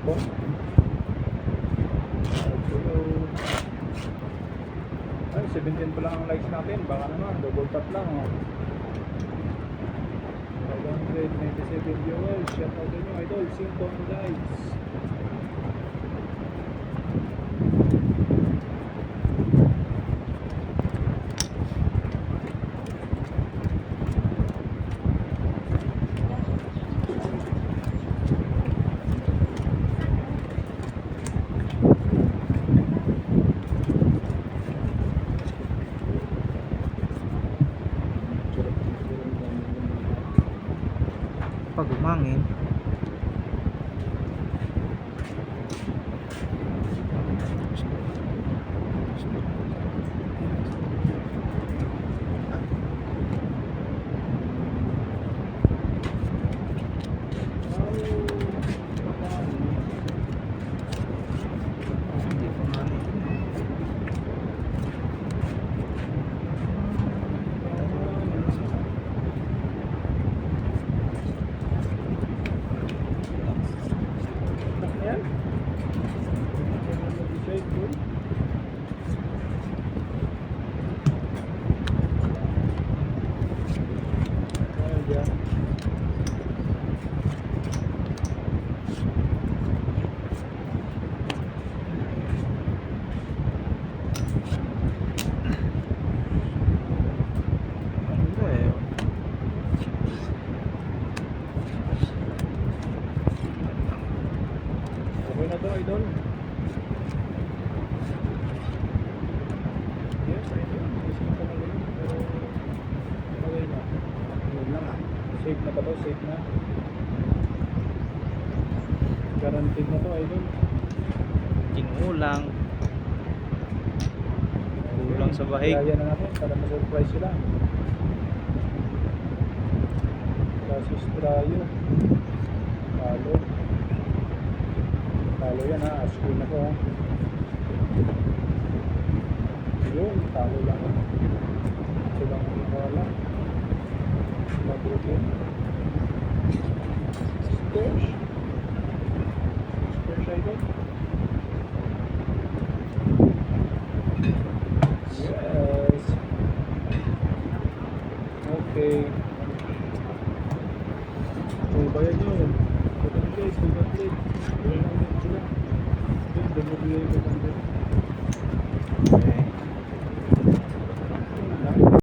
cellphone. Ay, 17 pa lang ang likes natin. Baka naman, double tap lang. 597 viewers. Shout out sa inyo, idol. Sington guys. Pag umangin, hindi umangin. Ayan. Decide ko. Ayan. Ano eh, Okay na to, idol. Yes, idol. Isip ko na rin. Pero, okay na. Yun lang ah. Safe na ba to? Safe na. Guaranteed na to, idol. tingulang, kulang sa bahig. Kaya na natin para ma-surprise sila. Kasus Trayo. Talo. Talo yan ha. Screen ako ha. Yun. Talo lang ha. Silang nakawala. Mabrutin. Spurs. Spurs idol. Yes. Okay. So, bayad nyo. Pagod guys, pagod. Wala na ulit sila. Yun, dumubili ko